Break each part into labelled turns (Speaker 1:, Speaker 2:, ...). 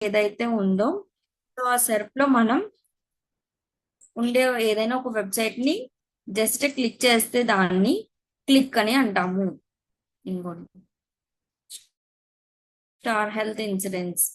Speaker 1: ఏదైతే ఉందో సో ఆ సెర్ప్ లో మనం ఉండే ఏదైనా ఒక వెబ్సైట్ ని జస్ట్ క్లిక్ చేస్తే దాన్ని క్లిక్ అని అంటాము. ఇంకోటి star health insurance.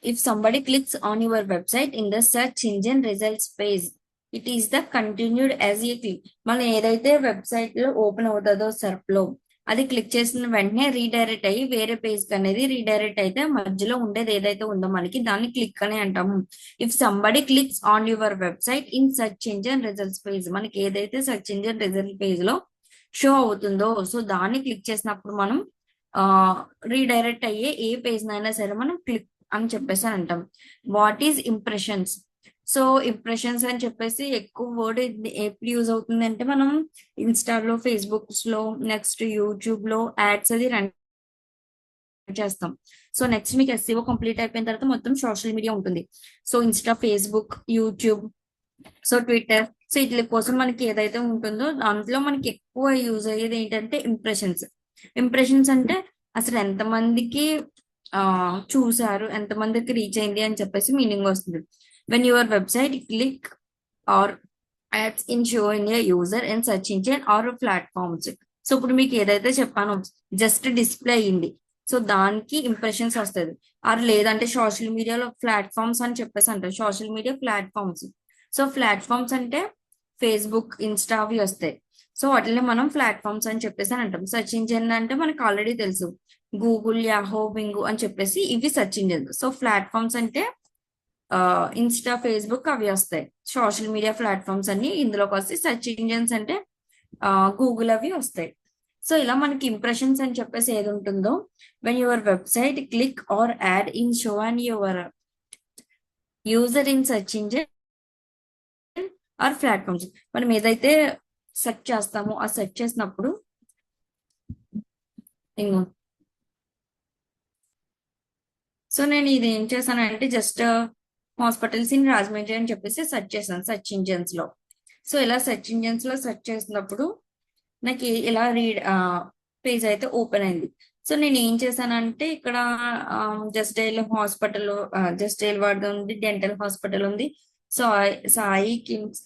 Speaker 1: If somebody clicks on your website in the search engine results page, it is the continued as a click. మనం ఏదైతే వెబ్సైట్ లో ఓపెన్ అవుతుందో సెర్ప్ లో అది క్లిక్ చేసిన వెంటనే రీడైరెక్ట్ అయ్యి వేరే పేజ్ కి అనేది రీడైరెక్ట్ అయితే మధ్యలో ఉండేది ఏదైతే ఉందో మనకి దాన్ని క్లిక్ అని అంటాము. If somebody clicks on your website in search engine results page, మనకి ఏదైతే సర్చ్ ఇంజిన్ రిజల్ట్ పేజ్ లో షో అవుతుందో సో దాన్ని క్లిక్ చేసినప్పుడు మనం రీడైరెక్ట్ అయ్యే ఏ పేజ్ నైనా సరే మనం క్లిక్ అని చెప్పేసి అంటాం. What is impressions? So impressions అని చెప్పేసి ఎక్కువ వర్డ్ ఎప్పుడు యూజ్ అవుతుంది అంటే మనం ఇన్స్టాలో, ఫేస్బుక్స్ లో, నెక్స్ట్ యూట్యూబ్ లో యాడ్స్ అది రన్ చేస్తాం. సో నెక్స్ట్ మీకు ఎస్సీఓ కంప్లీట్ అయిపోయిన తర్వాత మొత్తం సోషల్ మీడియా ఉంటుంది. So Insta, Facebook, YouTube, so Twitter, so వీటి కోసం మనకి ఏదైతే ఉంటుందో దాంట్లో మనకి ఎక్కువ యూజ్ అయ్యేది ఏంటంటే ఇంప్రెషన్స్. ఇంప్రెషన్స్ అంటే అసలు ఎంతమందికి చూసారు, ఎంతమందికి రీచ్ అయింది అని చెప్పేసి మీనింగ్ వస్తుంది. When your website click or ads in show in a user and search engine or platforms. So ఇప్పుడు మీకు ఏదైతే చెప్పానో జస్ట్ డిస్ప్లే అయ్యింది, సో దానికి ఇంప్రెషన్స్ వస్తుంది. ఆర్ లేదంటే సోషల్ మీడియాలో ప్లాట్ఫామ్స్ అని చెప్పేసి అంటారు. Social media platforms, so platforms అంటే ఫేస్బుక్, ఇన్స్టా అవి వస్తాయి. సో వాటిని మనం ప్లాట్ఫామ్స్ అని చెప్పేసి అని అంటాం. సర్చ్ ఇంజిన్ అంటే మనకు ఆల్రెడీ తెలుసు, గూగుల్, యాహో, బింగ్ అని చెప్పేసి ఇవి సర్చ్ ఇంజిన్. సో ప్లాట్ఫామ్స్ అంటే ఇన్స్టా, ఫేస్బుక్ అవి వస్తాయి. సోషల్ మీడియా ప్లాట్ఫామ్స్ అన్ని ఇందులోకి వస్తాయి. సర్చ్ ఇంజిన్స్ అంటే గూగుల్ అవి వస్తాయి. సో ఇలా మనకి ఇంప్రెషన్స్ అని చెప్పేసి ఏది ఉంటుందో when your website click or ad in show and your user in search engine or platforms. మనం ఏదైతే సెర్చ్ చేస్తామో ఆ సెర్చ్ చేసినప్పుడు సో నేను ఇది ఏం చేశానంటే జస్ట్ హాస్పిటల్స్ ఇన్ రాజమండ్రి అని చెప్పేసి సెర్చ్ చేశాను సెర్చ్ ఇంజిన్స్ లో. సో ఇలా సెర్చ్ ఇంజిన్స్ లో సెర్చ్ చేసినప్పుడు నాకు ఇలా పేజ్ అయితే ఓపెన్ అయింది. సో నేను ఏం చేశానంటే ఇక్కడ just dial hospital, just dial ward ఉంది, డెంటల్ హాస్పిటల్ ఉంది, సో సాయి, కిమ్స్,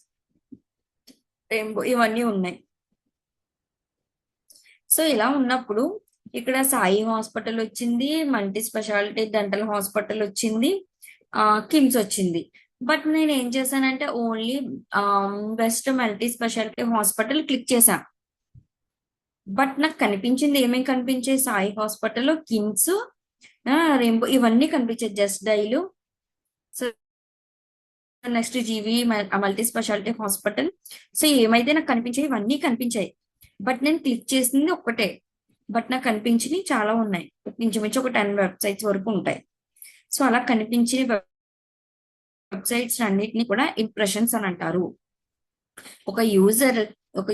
Speaker 1: రెయిన్బో ఇవన్నీ ఉన్నాయి. సో ఇలా ఉన్నప్పుడు ఇక్కడ సాయి హాస్పిటల్ వచ్చింది, మల్టీ స్పెషాలిటీ డెంటల్ హాస్పిటల్ వచ్చింది, కిమ్స్ వచ్చింది. బట్ నేను ఏం చేశానంటే only best multi speciality hospital click చేశా. బట్ నాకు కనిపించింది ఏమేమి కనిపించాయి, సాయి హాస్పిటల్, కిమ్స్, రెయిన్బో ఇవన్నీ కనిపించాయి, జస్ట్ డైలు, సో నెక్స్ట్ జీవి మల్టీ స్పెషాలిటీ హాస్పిటల్. సో ఏమైతే నాకు కనిపించాయి ఇవన్నీ కనిపించాయి. బట్ నేను క్లిక్ చేసింది ఒక్కటే, బట్ నాకు కనిపించినవి చాలా ఉన్నాయి, ఇంచుమించు ఒక 10 వెబ్సైట్స్ వరకు ఉంటాయి. సో అలా కనిపించే వెబ్సైట్స్ అన్నిటిని కూడా ఇంప్రెషన్స్ అని అంటారు. ఒక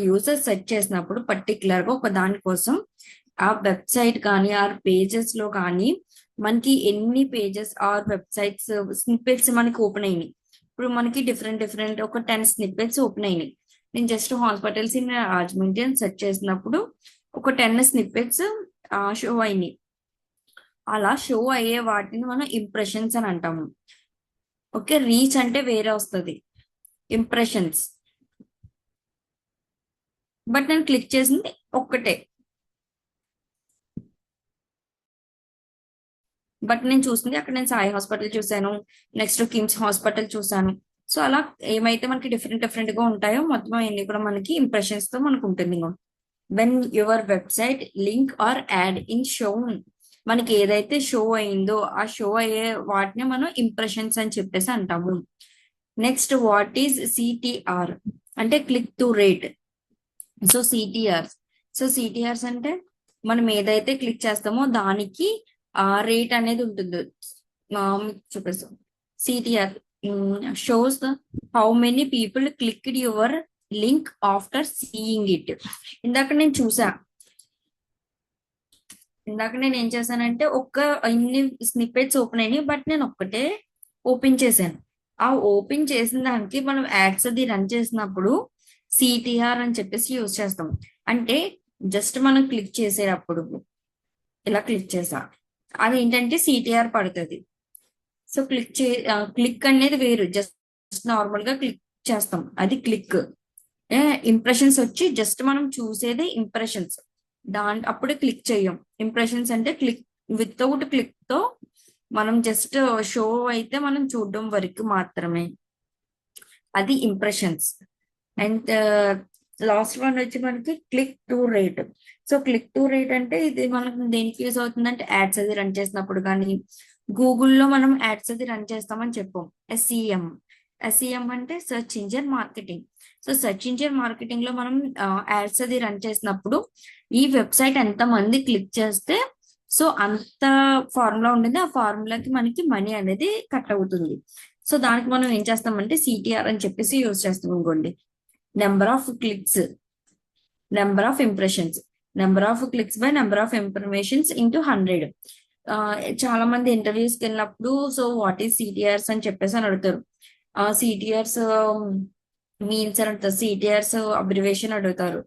Speaker 1: యూజర్ సెర్చ్ చేసినప్పుడు పర్టికులర్ గా ఒక దానికోసం ఆ వెబ్సైట్ కానీ ఆ పేజెస్ లో కానీ మనకి ఎన్ని పేజెస్ ఆర్ వెబ్సైట్స్ స్నిప్పెట్స్ మనకి ఓపెన్ అయినాయి. ఇప్పుడు మనకి డిఫరెంట్ ఒక 10 స్నిప్పెట్స్ ఓపెన్ అయినాయి. నేను జస్ట్ హాస్పిటల్స్ ఇన్ రాజమండ్రి అని సెర్చ్ చేసినప్పుడు ఒక 10 స్నిప్పెట్స్ షో అయినాయి. అలా షో అయ్యే వాటిని మనం ఇంప్రెషన్స్ అని అంటాము. ఓకే, రీచ్ అంటే వేరే వస్తుంది, ఇంప్రెషన్స్. బట్ నేను క్లిక్ చేసింది ఒక్కటే, బట్ నేను చూసింది అక్కడ నేను సాయి హాస్పిటల్ చూసాను, నెక్స్ట్ కిమ్స్ హాస్పిటల్ చూసాను. సో అలా ఏమైతే మనకి డిఫరెంట్ గా ఉంటాయో మొత్తం అన్ని కూడా మనకి ఇంప్రెషన్స్ తో మనకు ఉంటుంది. When your website link or ad in show, మనకి ఏదైతే షో అయిందో ఆ షో అయ్యే వాటిని మనం ఇంప్రెషన్స్ అని చెప్పేసి అంటాము. నెక్స్ట్ వాట్ ఈజ్ సిటిఆర్ అంటే క్లిక్ టు రేట్. సో సిటిఆర్స్ సిటిఆర్స్ అంటే మనం ఏదైతే క్లిక్ చేస్తామో దానికి ఆ రేట్ అనేది ఉంటుంది. చూపిస్తాం. CTR shows how many people clicked your link after seeing it. ఇందాక నేను చూసా, ఇందాక నేను ఏం చేశానంటే ఇన్ని స్నిప్పెట్స్ ఓపెన్ అయినాయి, బట్ నేను ఒక్కటే ఓపెన్ చేశాను. ఆ ఓపెన్ చేసిన దానికి మనం యాడ్స్ అది రన్ చేసినప్పుడు సిటిఆర్ అని చెప్పేసి యూజ్ చేస్తాం. అంటే జస్ట్ మనం క్లిక్ చేసేటప్పుడు ఇలా క్లిక్ చేసా, అది ఏంటంటే సిటిఆర్ పడుతుంది. సో క్లిక్ అనేది వేరు, జస్ట్ నార్మల్ గా క్లిక్ చేస్తాం, అది క్లిక్. ఇంప్రెషన్స్ వచ్చి జస్ట్ మనం చూసేది ఇంప్రెషన్స్, అప్పుడే క్లిక్ చేయం. ఇంప్రెషన్స్ అంటే క్లిక్ వితౌట్ క్లిక్ తో మనం జస్ట్ షో అయితే మనం చూడడం వరకు మాత్రమే, అది ఇంప్రెషన్స్. అండ్ లాస్ట్ వన్ వచ్చి మనకి click to rate. So click to rate అంటే ఇది మనకు దేనికి యూస్ అవుతుందంటే యాడ్స్ అది రన్ చేసినప్పుడు, కానీ గూగుల్లో మనం యాడ్స్ అది రన్ చేస్తామని చెప్పాం. ఎస్ఈఎం అంటే search engine marketing. So search engine marketing లో మనం యాడ్స్ అది రన్ చేసినప్పుడు ఈ వెబ్సైట్ ఎంత మంది క్లిక్ చేస్తే సో అంత ఫార్ములా ఉంటుంది, ఆ ఫార్ములాకి మనకి మనీ అనేది కట్ అవుతుంది. సో దానికి మనం ఏం చేస్తామంటే సిటిఆర్ అని చెప్పేసి యూజ్ చేస్తాం. ఇంకోండి number of clicks, number of impressions, number of clicks by number of impressions into 100. చాలా మంది ఇంటర్వ్యూస్కి వెళ్ళినప్పుడు సో వాట్ ఈస్ సిటిఆర్స్ అని చెప్పేసి అని అడుగుతారు. సిటిఆర్స్ మీన్స్ అని అడుగుతారు, సిటిఆర్స్ అబ్రివేషన్ అడుగుతారు.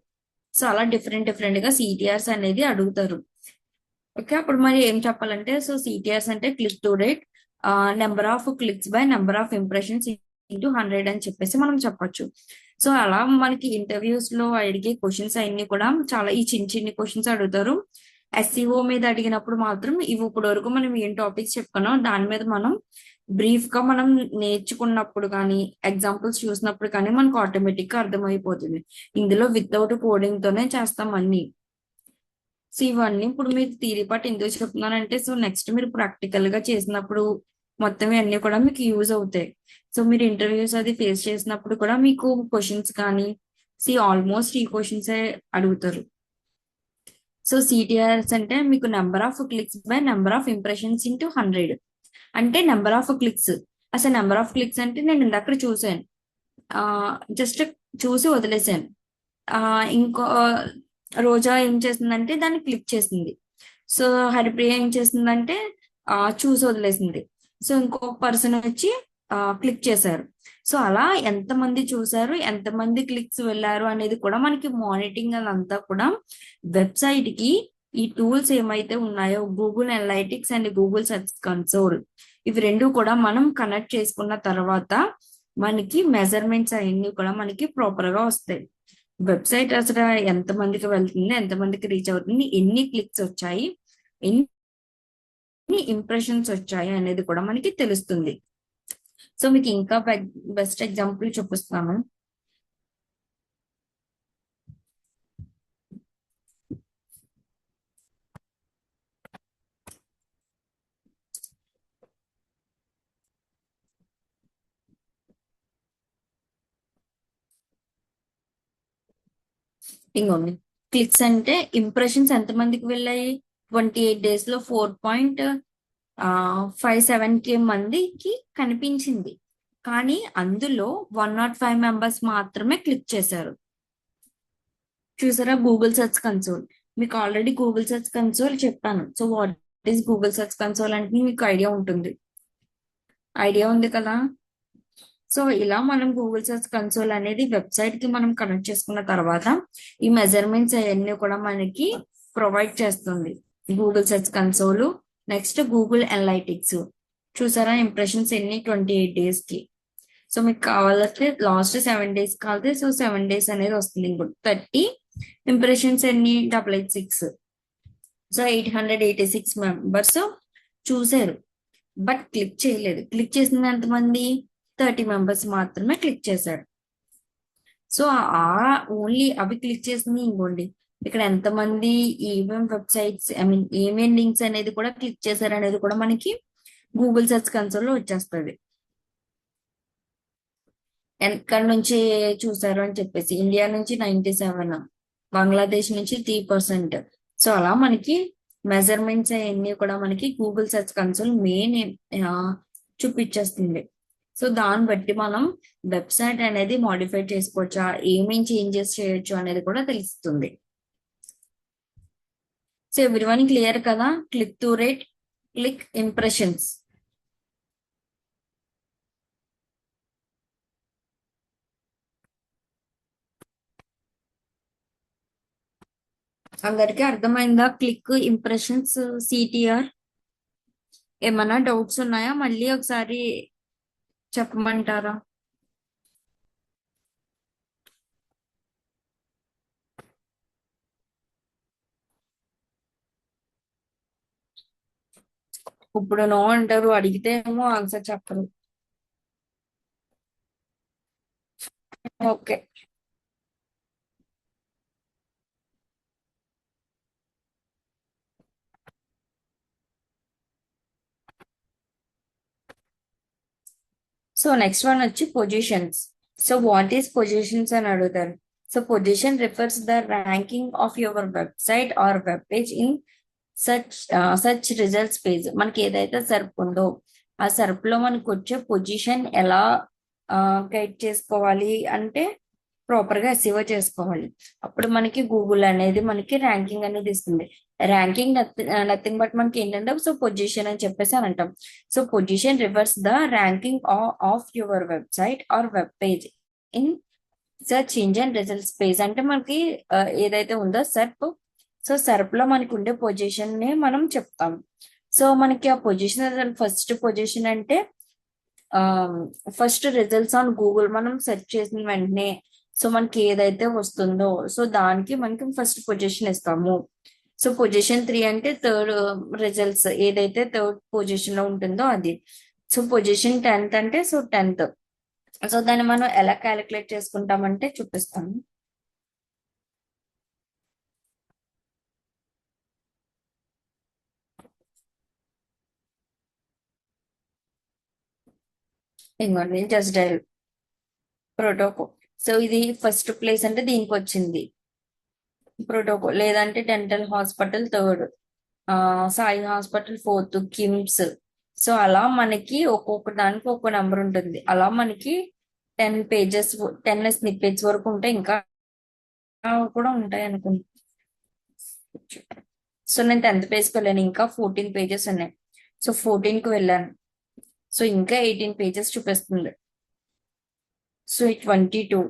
Speaker 1: సో అలా డిఫరెంట్ గా సిటిఆర్స్ అనేది అడుగుతారు. ఓకే, అప్పుడు మరి ఏం చెప్పాలంటే సో సిటిఆర్స్ అంటే click to rate, number of clicks by number of impressions into 100 అని చెప్పేసి మనం చెప్పొచ్చు. సో అలా మనకి ఇంటర్వ్యూస్ లో అడిగే క్వశ్చన్స్ అన్ని కూడా చాలా ఈ చిన్ని క్వశ్చన్స్ అడుగుతారు. ఎస్సీఓ మీద అడిగినప్పుడు మాత్రం ఇవి ఇప్పటి వరకు మనం ఏం టాపిక్స్ చెప్పుకున్నాం దాని మీద మనం బ్రీఫ్ గా మనం నేర్చుకున్నప్పుడు కానీ ఎగ్జాంపుల్స్ చూసినప్పుడు కానీ మనకు ఆటోమేటిక్ గా అర్థమైపోతుంది. ఇందులో వితౌట్ కోడింగ్ తోనే చేస్తాం అన్ని. సో ఇవన్నీ ఇప్పుడు మీరు థియరీ పార్ట్ ఎందుకు చెప్తున్నానంటే సో నెక్స్ట్ మీరు ప్రాక్టికల్ గా చేసినప్పుడు మొత్తం ఇవన్నీ కూడా మీకు యూజ్ అవుతాయి. సో మీరు ఇంటర్వ్యూస్ అది ఫేస్ చేసినప్పుడు కూడా మీకు క్వశ్చన్స్ కానీ ఆల్మోస్ట్ ఈ క్వశ్చన్స్ అడుగుతారు. సో సిటిఆర్స్ అంటే మీకు number of clicks by number of impressions into 100. అంటే నెంబర్ ఆఫ్ క్లిక్స్, అసలు నెంబర్ ఆఫ్ క్లిక్స్ అంటే నేను ఇందాక చూసాను, జస్ట్ చూసి వదిలేసాను. ఇంకో రోజా ఏం చేసిందంటే దాన్ని క్లిక్ చేసింది. సో హరిప్రియ ఏం చేసిందంటే చూసి వదిలేసింది. సో ఇంకొక పర్సన్ వచ్చి క్లిక్ చేశారు. సో అలా ఎంతమంది చూసారు, ఎంతమంది క్లిక్స్ వెళ్ళారు అనేది కూడా మనకి మానిటరింగ్ అదంతా కూడా వెబ్సైట్ కి ఈ టూల్స్ ఏమైతే ఉన్నాయో Google analytics and Google search console, ఇవి రెండు కూడా మనం కనెక్ట్ చేసుకున్న తర్వాత మనకి మెజర్మెంట్స్ అవన్నీ కూడా మనకి ప్రాపర్ గా వస్తాయి. వెబ్సైట్ అసలు ఎంత మందికి వెళ్తుంది, ఎంత మందికి రీచ్ అవుతుంది, ఎన్ని క్లిక్స్ వచ్చాయి, ఎన్ని ఇంప్రెషన్స్ వచ్చాయి అనేది కూడా మనకి తెలుస్తుంది. సో మీకు ఇంకా బెస్ట్ ఎగ్జాంపుల్ చూపిస్తాను. ఇంకోండి క్లిక్స్ అంటే ఇంప్రెషన్స్ ఎంత మందికి వెళ్ళాయి, 28 days లో 4.57K మందికి కనిపించింది. కానీ అందులో 105 members మాత్రమే క్లిక్ చేశారు. చూసారా గూగుల్ సెర్చ్ కన్సోల్, మీకు ఆల్రెడీ గూగుల్ సెర్చ్ కన్సోల్ చెప్పాను. So what is Google search console అంటే మీకు ఐడియా ఉంటుంది, ఐడియా ఉంది కదా. సో ఇలా మనం గూగుల్ సెర్చ్ కన్సోల్ అనేది వెబ్సైట్ కి మనం కనెక్ట్ చేసుకున్న తర్వాత ఈ మెజర్మెంట్స్ అవన్నీ కూడా మనకి ప్రొవైడ్ చేస్తుంది Google search console. Next Google analytics, చూసారా ఇంప్రెషన్స్ ఎన్ని 28 days కి. సో మీకు కావాలంటే లాస్ట్ 7 days కావాలి, సో 7 days అనేది వస్తుంది. ఇంకోటి 30 ఇంప్రెషన్స్ ఎన్ని 886. సో 886 members చూసారు, బట్ క్లిక్ చేయలేదు. క్లిక్ చేసింది ఎంతమంది, 30 members మాత్రమే క్లిక్ చేశాడు. సో ఓన్లీ అవి క్లిక్ చేసింది. ఇంకోండి ఇక్కడ ఎంతమంది ఏమేమి వెబ్సైట్స్ ఏమేమి లింక్స్ అనేది కూడా క్లిక్ చేశారు అనేది కూడా మనకి గూగుల్ సెర్చ్ కన్సోల్ లో వచ్చేస్తుంది. ఎక్కడి నుంచి చూసారు అని చెప్పేసి ఇండియా నుంచి 97, బంగ్లాదేశ్ నుంచి 3%. సో అలా మనకి మెజర్మెంట్స్ అవన్నీ కూడా మనకి గూగుల్ సెర్చ్ కన్సోల్ మెయిన్ చూపించేస్తుంది. సో దాన్ని బట్టి మనం వెబ్సైట్ అనేది మాడిఫై చేసుకోవచ్చా, ఏమేం చేంజెస్ చేయొచ్చు అనేది కూడా తెలుస్తుంది. సో ఎవ్రీవన్ క్లియర్ కదా? Click to rate, click impressions. అందరికీ అర్థమైందా? Click impressions, CTR. ఏమైనా డౌట్స్ ఉన్నాయా? మళ్ళీ ఒకసారి చెప్పమంటారా? ఇప్పుడు నో అంటారు, అడిగితే ఏమో ఆన్సర్ చెప్పరు. ఓకే. సో నెక్స్ట్ వన్ వచ్చి positions. So what is positions అని అడుగుతారు. So position refers the ranking of your website are web page in such results page. మనకి ఏదైతే సర్ప్ ఉందో ఆ సర్ప్ లో మనకు వచ్చే పొజిషన్ ఎలా గైడ్ చేసుకోవాలి అంటే ప్రాపర్ గా ఎస్ఈఓ చేసుకోవాలి. అప్పుడు మనకి గూగుల్ అనేది మనకి ర్యాంకింగ్ అనేది ఇస్తుంది. ర్యాంకింగ్ నథింగ్ బట్ మనకి ఏంటంటే సో పొజిషన్ అని చెప్పేసి అని అంటాం. So position reverse the ranking of your website are web page in search engine results page. అంటే మనకి ఏదైతే ఉందో సర్ప్, సో సర్ప్ లో మనకి ఉండే పొజిషన్ ని మనం చెప్తాం. సో మనకి ఆ పొజిషన్ ఫస్ట్ పొజిషన్ అంటే ఫస్ట్ రిజల్ట్స్ ఆన్ గూగుల్ మనం సెర్చ్ చేసిన వెంటనే సో మనకి ఏదైతే వస్తుందో సో దానికి మనకి ఫస్ట్ పొజిషన్ ఇస్తాము. సో పొజిషన్ 3 అంటే థర్డ్ రిజల్ట్స్ ఏదైతే థర్డ్ పొజిషన్ లో ఉంటుందో అది. సో పొజిషన్ 10th అంటే సో 10th. సో దాన్ని మనం ఎలా క్యాలిక్యులేట్ చేసుకుంటామంటే చూపిస్తాను. ఇంకోండి జస్ట్ డైల్ ప్రోటోకాల్. సో ఇది ఫస్ట్ ప్లేస్ అంటే దీనికి వచ్చింది ప్రోటోకాల్. లేదంటే dental hospital third, Sai hospital fourth, KIMS. So అలా మనకి ఒక్కొక్క దానికి ఒక్కొక్క నెంబర్ ఉంటుంది. అలా మనకి 10 పేజెస్, 10 స్నిప్పెట్స్ వరకు ఉంటాయి. ఇంకా కూడా ఉంటాయి అనుకుంటా. సో నేను 10th పేజ్కి వెళ్ళాను, ఇంకా 14 పేజెస్ ఉన్నాయి. సో 14కి వెళ్ళాను, సో ఇంకా 18 పేజెస్ చూపిస్తుంది. సో 22,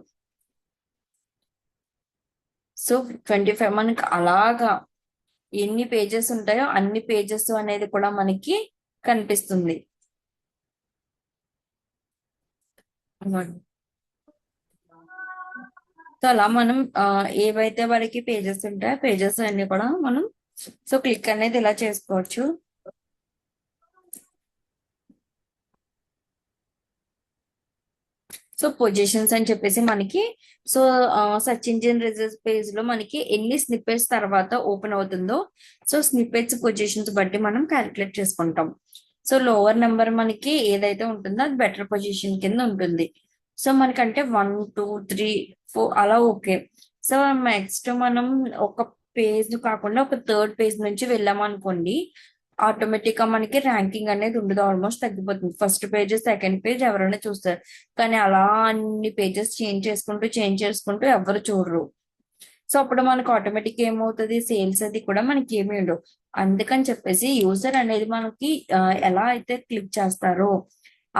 Speaker 1: సో 25 మనకి అలాగా ఎన్ని పేజెస్ ఉంటాయో అన్ని పేజెస్ అనేది కూడా మనకి కనిపిస్తుంది. సో అలా మనం ఏవైతే వారికి పేజెస్ ఉంటాయో పేజెస్ అన్ని కూడా మనం సో క్లిక్ అనేది ఇలా చేసుకోవచ్చు. సో పొజిషన్స్ అని చెప్పేసి మనకి so search engine results page లో మనకి ఎన్ని స్నిప్పెట్స్ తర్వాత ఓపెన్ అవుతుందో సో స్నిప్పెట్స్ పొజిషన్స్ బట్టి మనం క్యాలిక్యులేట్ చేసుకుంటాం. సో లోవర్ నెంబర్ మనకి ఏదైతే ఉంటుందో అది బెటర్ పొజిషన్ కింద ఉంటుంది. సో మనకంటే 1, 2, 3, 4 అలా ఓకే. సో నెక్స్ట్ మనం ఒక పేజ్ కాకుండా ఒక థర్డ్ పేజ్ నుంచి వెళ్ళామనుకోండి, ఆటోమేటిక్ గా మనకి ర్యాంకింగ్ అనేది ఉండదు, ఆల్మోస్ట్ తగ్గిపోతుంది. ఫస్ట్ పేజ్ సెకండ్ పేజ్ ఎవరైనా చూస్తారు, కానీ అలా అన్ని పేజెస్ చేంజ్ చేసుకుంటూ ఎవరు చూడరు. సో అప్పుడు మనకు ఆటోమేటిక్ ఏమవుతుంది, సేల్స్ అది కూడా మనకి ఏమి ఉండవు. అందుకని చెప్పేసి యూజర్ అనేది మనకి ఎలా అయితే క్లిక్ చేస్తారో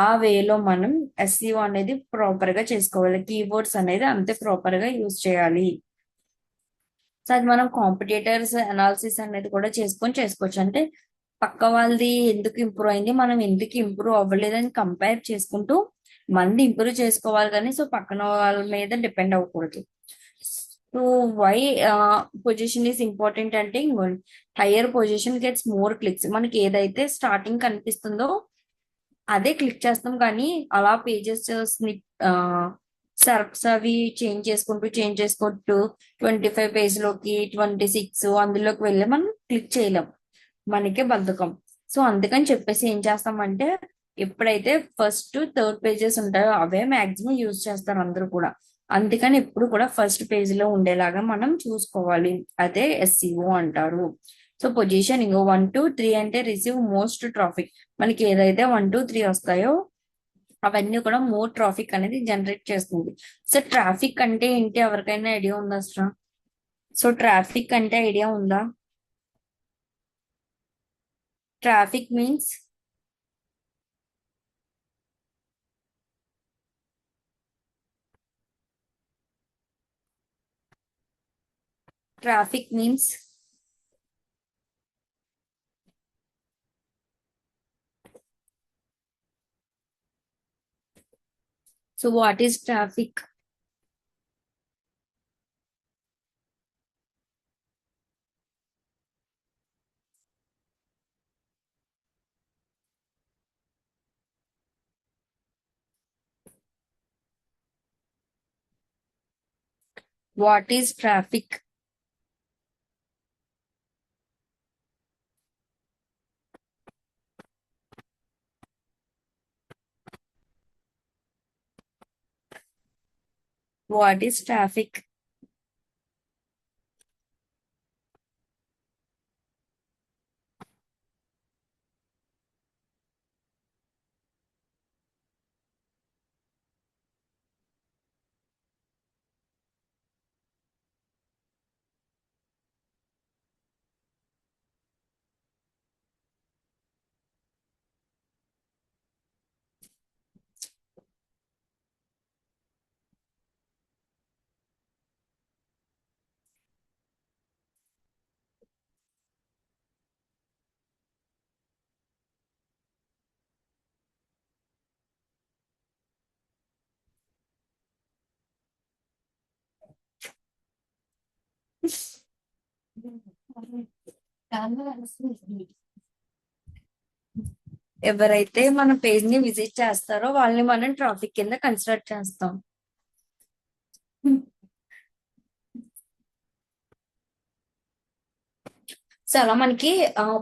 Speaker 1: ఆ వేలో మనం ఎస్ఈఓ అనేది ప్రాపర్ గా చేసుకోవాలి. కీబోర్డ్స్ అనేది అంతే ప్రాపర్ గా యూజ్ చేయాలి. సో అది మనం కాంపిటేటర్స్ అనాలిసిస్ అనేది కూడా చేసుకోవచ్చు. అంటే పక్క వాళ్ళది ఎందుకు ఇంప్రూవ్ అయింది, మనం ఎందుకు ఇంప్రూవ్ అవ్వలేదని కంపేర్ చేసుకుంటూ మంది ఇంప్రూవ్ చేసుకోవాలి, కానీ సో పక్కన వాళ్ళ మీద డిపెండ్ అవ్వకూడదు. So why position is important అంటే higher position gets more clicks. మనకి ఏదైతే స్టార్టింగ్ కనిపిస్తుందో అదే క్లిక్ చేస్తాం, కానీ అలా పేజెస్ సర్ప్స్ అవి చేంజ్ చేసుకుంటూ 25 పేజ్ లోకి 26 అందులోకి వెళ్ళి మనం క్లిక్ చేయలేం, మనకే బద్ధకం. సో అందుకని చెప్పేసి ఏం చేస్తామంటే ఎప్పుడైతే ఫస్ట్ థర్డ్ పేజెస్ ఉంటాయో అవే మాక్సిమం యూజ్ చేస్తారు అందరూ కూడా. అందుకని ఎప్పుడు కూడా ఫస్ట్ పేజ్ లో ఉండేలాగా మనం చూసుకోవాలి. అదే ఎస్సీఓ అంటారు. సో పొజిషన్ ఇంకో 1 2 3 అంటే రిసీవ్ మోస్ట్ ట్రాఫిక్. మనకి ఏదైతే 1 2 3 వస్తాయో అవన్నీ కూడా మోర్ ట్రాఫిక్ అనేది జనరేట్ చేస్తుంది. సో ట్రాఫిక్ అంటే ఏంటి, ఎవరికైనా ఐడియా ఉందా అసలు? సో ట్రాఫిక్ అంటే ఐడియా ఉందా? Traffic means traffic means so what is traffic? What is traffic? What is traffic? ఎవరైతే మన పేజ్ ని విజిట్ చేస్తారో వాళ్ళని మనం ట్రాఫిక్ కింద కన్సిడర్ చేస్తాం. సో అలా మనకి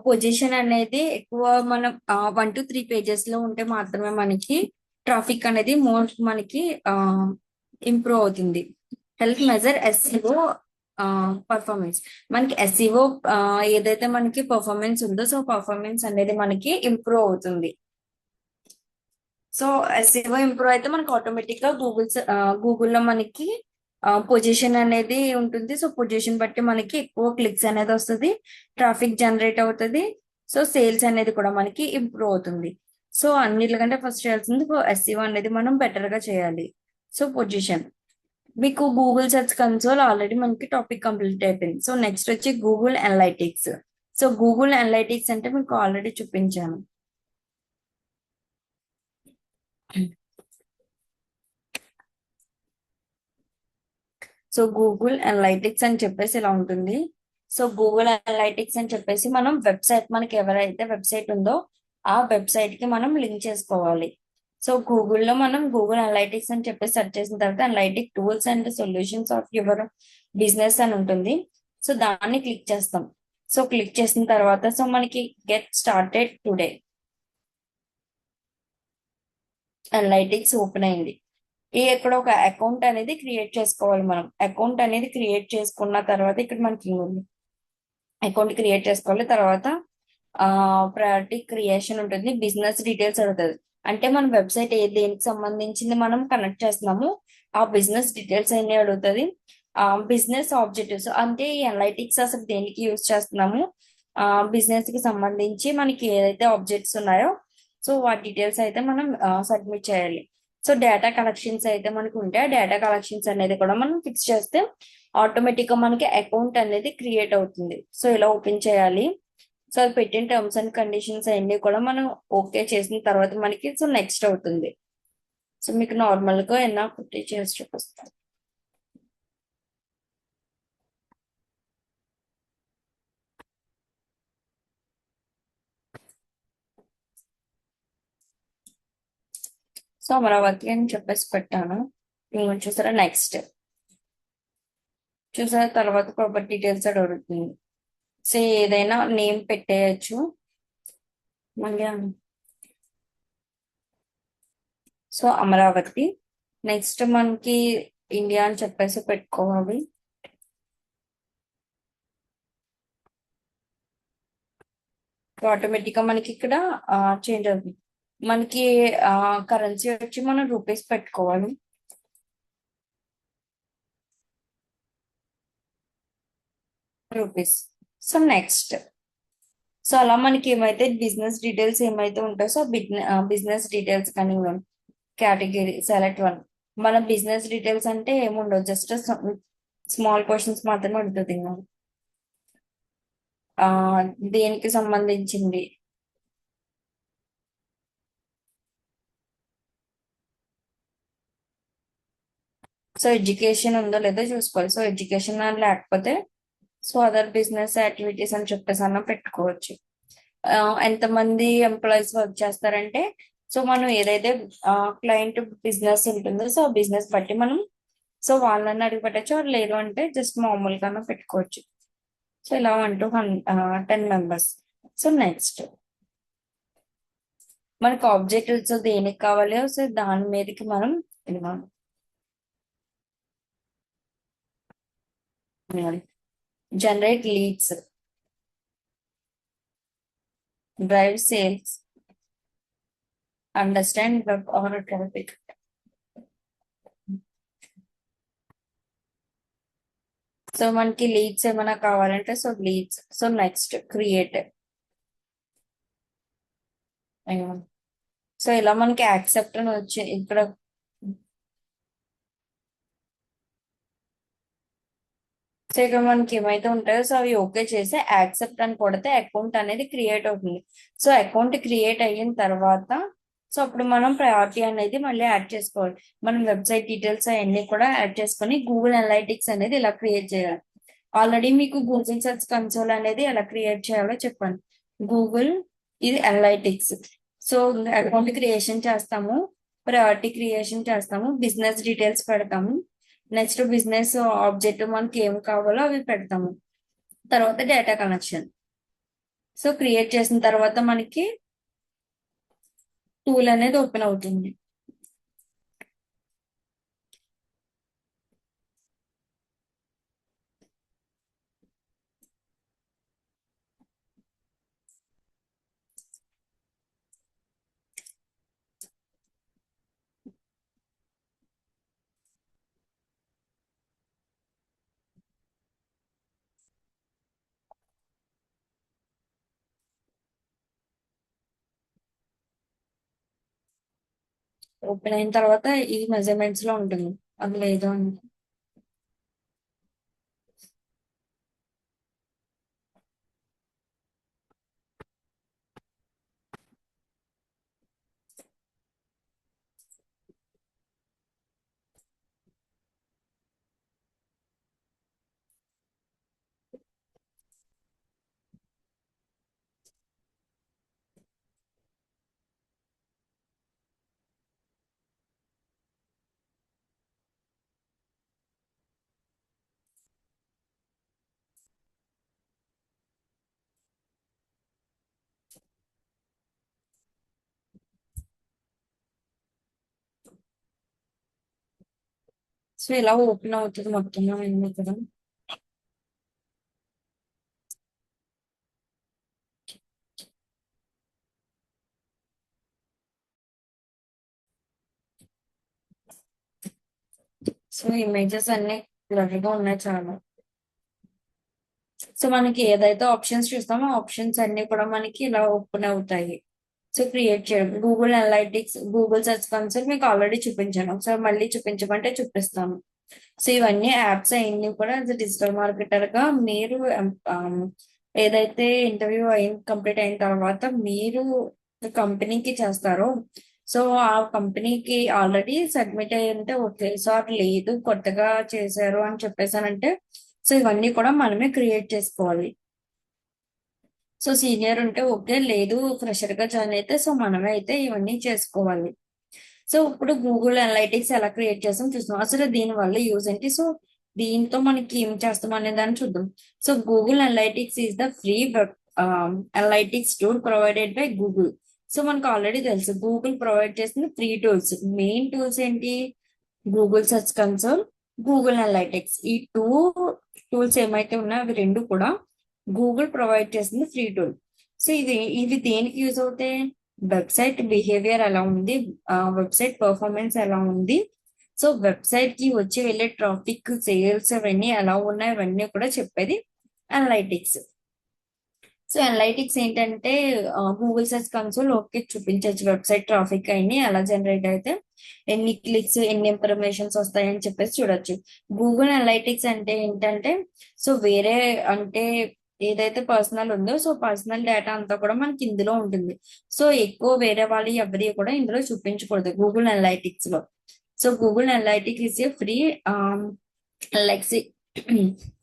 Speaker 1: పొజిషన్ అనేది ఎక్కువ మనం 1 to 3 పేజెస్ లో ఉంటే మాత్రమే మనకి ట్రాఫిక్ అనేది మోస్ట్ మనకి ఇంప్రూవ్ అవుతుంది. Health measure SEO performance. మనకి ఎస్ఈఓ ఏదైతే మనకి పర్ఫార్మెన్స్ ఉందో సో పర్ఫార్మెన్స్ అనేది మనకి ఇంప్రూవ్ అవుతుంది. సో ఎస్ఈఓ ఇంప్రూవ్ అయితే మనకి ఆటోమేటిక్ గా గూగుల్లో మనకి పొజిషన్ అనేది ఉంటుంది. సో పొజిషన్ బట్టి మనకి ఎక్కువ క్లిక్స్ అనేది వస్తుంది, ట్రాఫిక్ జనరేట్ అవుతుంది. సో సేల్స్ అనేది కూడా మనకి ఇంప్రూవ్ అవుతుంది. సో అన్నిటికంటే ఫస్ట్ చేయాల్సింది ఎస్ఈఓ అనేది మనం బెటర్ గా చేయాలి. సో పొజిషన్ మీకు గూగుల్ సెర్చ్ కన్సోల్ ఆల్రెడీ మనకి టాపిక్ కంప్లీట్ అయిపోయింది. సో నెక్స్ట్ వచ్చి Google analytics. So Google analytics అంటే మీకు ఆల్రెడీ చూపించాను. సో గూగుల్ అనలైటిక్స్ అని చెప్పేసి ఇలా ఉంటుంది. సో గూగుల్ అనలైటిక్స్ అని చెప్పేసి మనం వెబ్సైట్, మనకి ఎవరైతే వెబ్సైట్ ఉందో ఆ వెబ్సైట్ కి మనం లింక్ చేసుకోవాలి. సో గూగుల్లో మనం గూగుల్ అనలైటిక్స్ అని చెప్పేసి సెర్చ్ చేసిన తర్వాత analytic tools and solutions of your business అని ఉంటుంది. సో దాన్ని క్లిక్ చేస్తాం. సో క్లిక్ చేసిన తర్వాత సో మనకి get started today analytics open అయింది. ఇక్కడ ఒక అకౌంట్ అనేది క్రియేట్ చేసుకోవాలి. మనం అకౌంట్ అనేది క్రియేట్ చేసుకున్న తర్వాత ఇక్కడ మనకి అకౌంట్ క్రియేట్ చేసుకోవాలి. తర్వాత ప్రయారిటీ క్రియేషన్ ఉంటుంది, బిజినెస్ డీటెయిల్స్ అడుగుతుంది. అంటే మన వెబ్సైట్ దేనికి సంబంధించింది మనం కనెక్ట్ చేస్తున్నాము ఆ బిజినెస్ డీటెయిల్స్ అన్ని అడుగుతుంది. బిజినెస్ ఆబ్జెక్టివ్స్ అంటే ఈ అనలైటిక్స్ అసలు దేనికి యూజ్ చేస్తున్నాము, బిజినెస్ కి సంబంధించి మనకి ఏదైతే ఆబ్జెక్ట్స్ ఉన్నాయో సో వాటి డీటెయిల్స్ అయితే మనం సబ్మిట్ చేయాలి. సో డేటా కలెక్షన్స్ అయితే మనకి ఉంటే ఆ డేటా కలెక్షన్స్ అనేది కూడా మనం ఫిక్స్ చేస్తే ఆటోమేటిక్ గా మనకి అకౌంట్ అనేది క్రియేట్ అవుతుంది. సో ఇలా ఓపెన్ చేయాలి. సో అది పెట్టిన టర్మ్స్ అండ్ కండిషన్స్ అన్ని కూడా మనం ఓకే చేసిన తర్వాత మనకి సో నెక్స్ట్ అవుతుంది. సో మీకు నార్మల్ గా ఎన్నా కుట్టి చేసి చూపిస్తాను. సో అమరావతి అని చెప్పేసి పెట్టాను. ఇంకా చూసారా నెక్స్ట్ చూసారా తర్వాత ప్రాపర్టీ డీటెయిల్స్ అడుగుతుంది. సో ఏదైనా నేమ్ పెట్టేయచ్చు. మళ్ళీ సో అమరావతి. నెక్స్ట్ మనకి ఇండియా అని చెప్పేసి పెట్టుకోవాలి. ఆటోమేటిక్ గా మనకి ఇక్కడ చేంజ్ అవుతుంది. మనకి కరెన్సీ వచ్చి మనం రూపీస్ పెట్టుకోవాలి. రూపీస్. So next. సో అలా మనకి ఏమైతే బిజినెస్ డీటెయిల్స్ ఏమైతే ఉంటాయో సో బిజినెస్ డీటెయిల్స్ కానీ కేటగిరీ సెలెక్ట్ వన్. మన బిజినెస్ డీటెయిల్స్ అంటే ఏముండవు, జస్ట్ స్మాల్ క్వశ్చన్స్ మాత్రమే ఉంటుంది. ఆ దేనికి సంబంధించింది. సో ఎడ్యుకేషన్ ఉందో లేదో చూసుకోవాలి. సో ఎడ్యుకేషన్ లేకపోతే సో అదర్ బిజినెస్ యాక్టివిటీస్ అని చెప్పేసి అన్న పెట్టుకోవచ్చు. ఆ, ఎంతమంది ఎంప్లాయీస్ వర్క్ చేస్తారంటే సో మనం ఏదైతే క్లయింట్ బిజినెస్ ఉంటుందో సో బిజినెస్ బట్టి మనం సో వాళ్ళని అడిగి పెట్టచ్చు, లేదు అంటే జస్ట్ మామూలుగానే పెట్టుకోవచ్చు. సో ఇలా 1 to 10 members. సో నెక్స్ట్ మనకి ఆబ్జెక్టివ్స్ దేనికి కావాలో సో దాని మీదకి మనం generate leads, drive sales, understand web or traffic. So మనకి లీడ్స్ ఏమైనా కావాలంటే so leads. So next create. So ఇలా మనకి యాక్సెప్ట్ అని వచ్చి ఇక్కడ సో ఇక్కడ మనకి ఏమైతే ఉంటాయో సో అవి ఓకే చేసి యాక్సెప్ట్ అని కొడితే అకౌంట్ అనేది క్రియేట్ అవుతుంది. సో అకౌంట్ క్రియేట్ అయిన తర్వాత సో అప్పుడు మనం ప్రయారిటీ అనేది మళ్ళీ యాడ్ చేసుకోవాలి. మనం వెబ్సైట్ డీటెయిల్స్ అవన్నీ కూడా యాడ్ చేసుకొని గూగుల్ అనలైటిక్స్ అనేది ఇలా క్రియేట్ చేయాలి. ఆల్రెడీ మీకు గూగుల్ సెర్చ్ కన్సోల్ అనేది ఎలా క్రియేట్ చేయాలో చెప్పాను. గూగుల్ ఇది అనలైటిక్స్. సో అకౌంట్ క్రియేషన్ చేస్తాము, ప్రయారిటీ క్రియేషన్ చేస్తాము, బిజినెస్ డీటెయిల్స్ పెడతాము, నెక్స్ట్ బిజినెస్ ఆబ్జెక్ట్ మనకి ఏం కావాలో అవి పెడతాము, తర్వాత డేటా కనెక్షన్. సో క్రియేట్ చేసిన తర్వాత మనకి టూల్ అనేది ఓపెన్ అవుతుంది. ఓపెన్ అయిన తర్వాత ఈ మెజర్మెంట్స్ లో ఉంటుంది, అది లేదు అని. సో ఇలా ఓపెన్ అవుతుంది మొత్తం అన్ని కూడా. సో ఇమేజెస్ అన్ని క్లియర్గా ఉన్నాయి చాలా. సో మనకి ఏదైతే ఆప్షన్స్ చూస్తామో ఆప్షన్స్ అన్ని కూడా మనకి ఇలా ఓపెన్ అవుతాయి. సో క్రియేట్ చేయడం Google analytics, Google search console మీకు ఆల్రెడీ చూపించాను, ఒకసారి మళ్ళీ చూపించమంటే చూపిస్తాను. సో ఇవన్నీ యాప్స్ అన్ని కూడా డిజిటల్ మార్కెటర్ గా మీరు ఏదైతే ఇంటర్వ్యూ కంప్లీట్ అయిన తర్వాత మీరు కంపెనీకి చేస్తారో సో ఆ కంపెనీకి ఆల్రెడీ సబ్మిట్ అయ్యి ఉంటే ఓకే, సో అది లేదు కొత్తగా చేశారు అని చెప్పేసానంటే సో ఇవన్నీ కూడా మనమే క్రియేట్ చేసుకోవాలి. సో సీనియర్ ఉంటే ఓకే, లేదు ఫ్రెషర్ గా జాయిన్ అయితే సో మనమే అయితే ఇవన్నీ చేసుకోవాలి. సో ఇప్పుడు గూగుల్ అనలైటిక్స్ ఎలా క్రియేట్ చేస్తాం చూస్తాం, అసలు దీని వల్ల యూజ్ ఏంటి, సో దీంతో మనకి ఏం చేస్తాం అనే దాన్ని చూద్దాం. So Google analytics is the free web analytics tool provided by Google. So మనకు ఆల్రెడీ తెలుసు గూగుల్ ప్రొవైడ్ చేసిన ఫ్రీ టూల్స్. మెయిన్ టూల్స్ ఏంటి? Google search console, Google analytics. ఈ టూల్స్ ఏమైతే ఉన్నాయో అవి రెండు కూడా గూగుల్ ప్రొవైడ్ చేసింది ఫ్రీ టూల్. సో ఇవి దేనికి యూజ్ అవుతాయి? వెబ్సైట్ బిహేవియర్ ఎలా ఉంది, వెబ్సైట్ పర్ఫార్మెన్స్ ఎలా ఉంది, సో వెబ్సైట్ కి వచ్చి వెళ్ళే ట్రాఫిక్, సేల్స్ అవన్నీ ఎలా ఉన్నాయి, అవన్నీ కూడా చెప్పేది అనలైటిక్స్. సో అనలైటిక్స్ ఏంటంటే గూగుల్ సెర్చ్ కన్సోల్ ఓకే చూపించవచ్చు వెబ్సైట్ ట్రాఫిక్ అన్ని ఎలా జనరేట్ అయితే, ఎన్ని క్లిక్స్, ఎన్ని ఇన్ఫర్మేషన్స్ వస్తాయని చెప్పేసి చూడొచ్చు. గూగుల్ అనలైటిక్స్ అంటే ఏంటంటే, సో వేరే అంటే ఏదైతే పర్సనల్ ఉందో, సో పర్సనల్ డేటా అంతా కూడా మనకి ఇందులో ఉంటుంది. సో ఎక్కువ వేరే వాళ్ళు ఎవరి కూడా ఇందులో చూపించకూడదు గూగుల్ అనలైటిక్స్ లో. So Google analytics is a free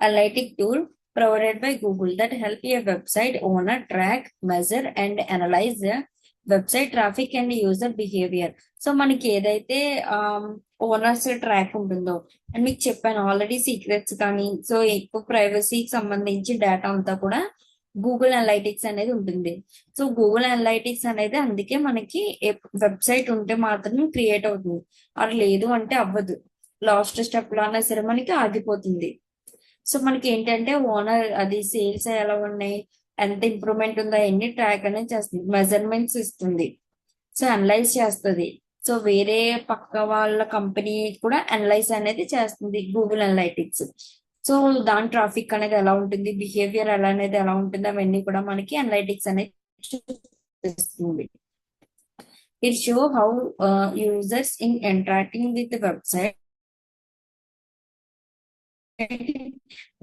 Speaker 1: analytic tool provided by Google that help a website owner track, measure and analyze the website traffic and user behaviour. So మనకి ఏదైతే ఓనర్స్ ట్రాక్ ఉంటుందో, and మీకు చెప్పాను already secrets కానీ, so ఎక్కువ ప్రైవసీకి సంబంధించి data అంతా కూడా గూగుల్ అనలైటిక్స్ అనేది ఉంటుంది. సో గూగుల్ అనలైటిక్స్ అనేది అందుకే మనకి వెబ్సైట్ ఉంటే మాత్రం క్రియేట్ అవుతుంది, అది లేదు అంటే అవ్వదు. లాస్ట్ స్టెప్ లో అన్నా సరే మనకి ఆగిపోతుంది. సో మనకి ఏంటంటే ఓనర్ అది సేల్స్ ఎలా ఉన్నాయి, ఎంత ఇంప్రూవ్మెంట్ ఉందో ఎన్ని ట్రాక్ అనేది చేస్తుంది, మెజర్మెంట్స్ ఇస్తుంది, సో అనలైజ్ చేస్తుంది. సో వేరే పక్క వాళ్ళ కంపెనీ కూడా అనలైజ్ అనేది చేస్తుంది గూగుల్ అనలైటిక్స్. సో దాని ట్రాఫిక్ అనేది ఎలా ఉంటుంది, బిహేవియర్ ఎలా అనేది ఎలా ఉంటుంది, అవన్నీ కూడా మనకి అనలైటిక్స్ అనేది చూపిస్తుంది. It show how users in interacting with website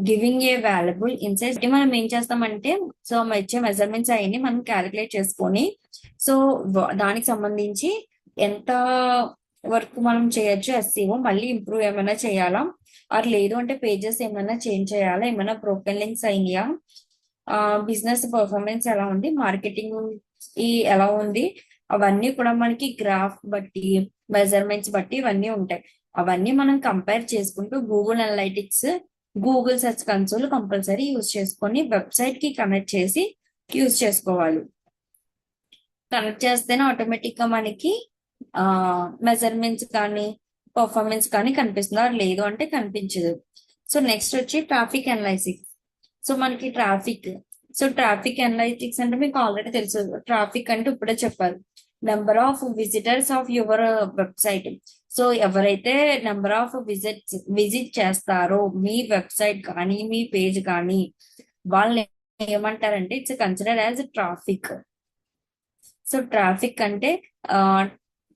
Speaker 1: giving a valuable insights. మనం ఏం చేస్తామంటే, సో ఇచ్చే మెజర్మెంట్స్ అవన్నీ మనం క్యాలిక్యులేట్ చేసుకొని, సో దానికి సంబంధించి ఎంత వర్క్ మనం చేయొచ్చు, ఎస్సీఓ మళ్ళీ ఇంప్రూవ్ ఏమైనా చేయాలా, అది లేదు అంటే పేజెస్ ఏమైనా చేంజ్ చేయాలా, ఏమైనా బ్రోకెన్ లింక్స్ అయినాయా, బిజినెస్ పర్ఫార్మెన్స్ ఎలా ఉంది, మార్కెటింగ్ ఎలా ఉంది, అవన్నీ కూడా మనకి గ్రాఫ్ బట్టి, మెజర్మెంట్స్ బట్టి ఇవన్నీ ఉంటాయి. అవన్నీ మనం కంపేర్ చేసుకుంటూ Google analytics, Google search console compulsory use చేసుకొని వెబ్సైట్ కి కనెక్ట్ చేసి యూజ్ చేసుకోవాలి. కనెక్ట్ చేస్తేనే ఆటోమేటిక్ గా మనకి మెజర్మెంట్స్ కానీ పర్ఫార్మెన్స్ కానీ కనిపిస్తుంది, అది లేదు అంటే కనిపించదు. సో నెక్స్ట్ వచ్చి ట్రాఫిక్ అనలైసిస్. సో మనకి ట్రాఫిక్ అనలైటిక్స్ అంటే మీకు ఆల్రెడీ తెలుసు. ట్రాఫిక్ అంటే ఇప్పుడే చెప్పారు, number of visitors of your website. So ఎవరైతే నెంబర్ ఆఫ్ విజిట్ చేస్తారో మీ వెబ్సైట్ కానీ మీ పేజ్ కానీ, వాళ్ళని ఏమంటారంటే it's consider as traffic. So traffic అంటే